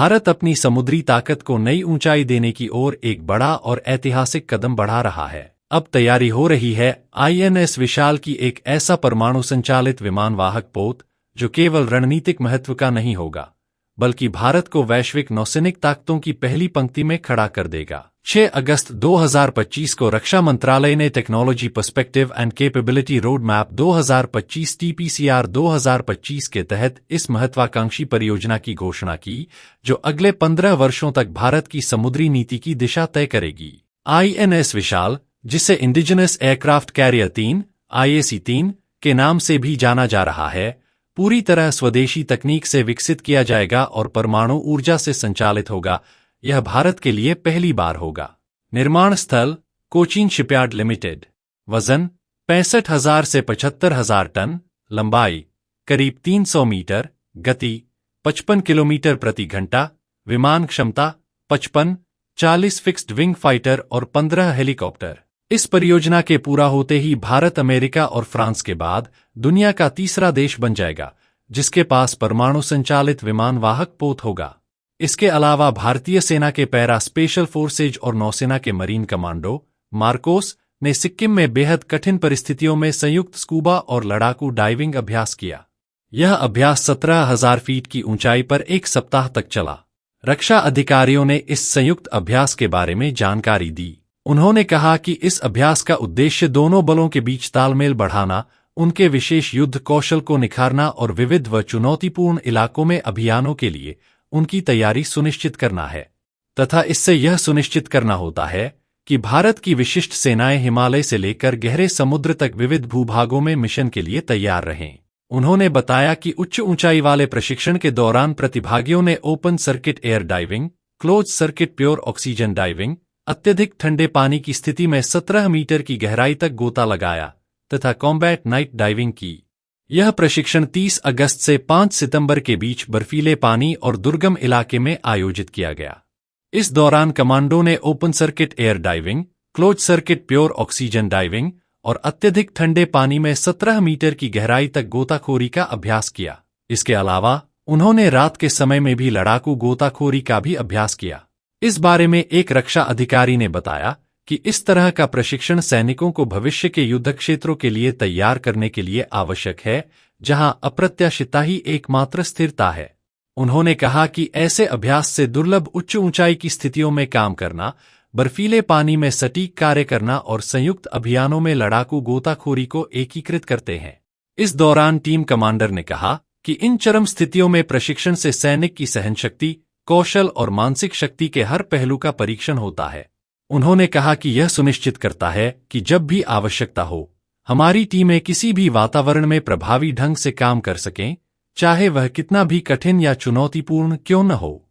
भारत अपनी समुद्री ताकत को नई ऊंचाई देने की ओर एक बड़ा और ऐतिहासिक कदम बढ़ा रहा है। अब तैयारी हो रही है INS विशाल की एक ऐसा परमाणु संचालित विमानवाहक पोत जो केवल रणनीतिक महत्व का नहीं होगा, बल्कि भारत को वैश्विक नौसैनिक ताकतों की पहली पंक्ति में खड़ा कर देगा। 6 अगस्त 2025 को रक्षा मंत्रालय ने technology perspective and capability road map 2025 TPCR 2025 के तहत इस महत्वाकांक्षी परियोजना की घोषणा की, जो अगले 15 वर्षों तक भारत की समुद्री नीति की दिशा तय करेगी। INS विशाल, जिसे इंडिजिनस एयरक्राफ्ट कैरियर 3 IAC-3 के नाम से भी जाना जा रहा है, पूरी तरह स्वदेशी तकनीक से विकसित किया जाएगा और परमाणु ऊर्जा से संचालित होगा। यह भारत के लिए पहली बार होगा। निर्माण स्थल कोचीन शिपयार्ड लिमिटेड। वजन 65,000 से 75,000 टन। लंबाई करीब 300 मीटर। गति 55 किलोमीटर प्रति घंटा। विमान क्षमता 55, 40 फिक्स्ड विंग फाइटर और 15 हेलीकॉप्टर। इस परियोजना के पूरा होते ही भारत अमेरिका और फ्रांस के बाद दुनिया का तीसरा देश बन जाएगा जिसके पास परमाणु संचालित विमानवाहक पोत होगा। इसके अलावा भारतीय सेना के पैरा स्पेशल फोर्सेज और नौसेना के मरीन कमांडो मार्कोस ने सिक्किम में बेहद कठिन परिस्थितियों में संयुक्त स्कूबा और लड़ाकू डाइविंग अभ्यास किया। यह अभ्यास 17,000 फीट की ऊंचाई पर 1 सप्ताह तक चला। रक्षा अधिकारियों ने इस संयुक्त अभ्यास के बारे में जानकारी दी। उन्होंने कहा कि इस अभ्यास का उद्देश्य दोनों बलों के बीच तालमेल बढ़ाना, उनके विशेष युद्ध कौशल को निखारना और विविध व चुनौतीपूर्ण इलाकों में अभियानों के लिए उनकी तैयारी सुनिश्चित करना है, तथा इससे यह सुनिश्चित करना होता है कि भारत की विशिष्ट सेनाएं हिमालय से लेकर गहरे समुद्र तक विविध भूभागों में मिशन के लिए तैयार रहें। उन्होंने बताया कि उच्च ऊंचाई वाले प्रशिक्षण के दौरान प्रतिभागियों ने open circuit air diving, close circuit pure oxygen diving, अत्यधिक ठंडे पानी की स्थिति में 17 मीटर की गहराई तक गोता लगाया तथा कॉम्बैट नाइट डाइविंग की। यह प्रशिक्षण 30 अगस्त से 5 सितंबर के बीच बर्फीले पानी और दुर्गम इलाके में आयोजित किया गया। इस दौरान कमांडो ने open circuit air diving, close circuit pure oxygen diving और अत्यधिक ठंडे पानी में 17 मीटर की गहराई तक गोताखोरी का अभ्यास किया। इसके अलावा उन्होंने रात के समय में भी लड़ाकू गोताखोरी का भी अभ्यास किया। इस बारे में एक रक्षा अधिकारी ने बताया कि इस तरह का प्रशिक्षण सैनिकों को भविष्य के युद्ध क्षेत्रों के लिए तैयार करने के लिए आवश्यक है, जहां अप्रत्याशितता ही एकमात्र स्थिरता है। उन्होंने कहा कि ऐसे अभ्यास से दुर्लभ उच्च ऊंचाई की स्थितियों में काम करना, बर्फीले पानी में सटीक कार्य करना और संयुक्त अभियानों में लड़ाकू गोताखोरी को एकीकृत करते हैं। इस दौरान टीम कमांडर ने कहा कि इन चरम स्थितियों में प्रशिक्षण से सैनिक की सहनशक्ति, कौशल और मानसिक शक्ति के हर पहलू का परीक्षण होता है। उन्होंने कहा कि यह सुनिश्चित करता है कि जब भी आवश्यकता हो, हमारी टीमें किसी भी वातावरण में प्रभावी ढंग से काम कर सकें, चाहे वह कितना भी कठिन या चुनौतीपूर्ण क्यों न हो।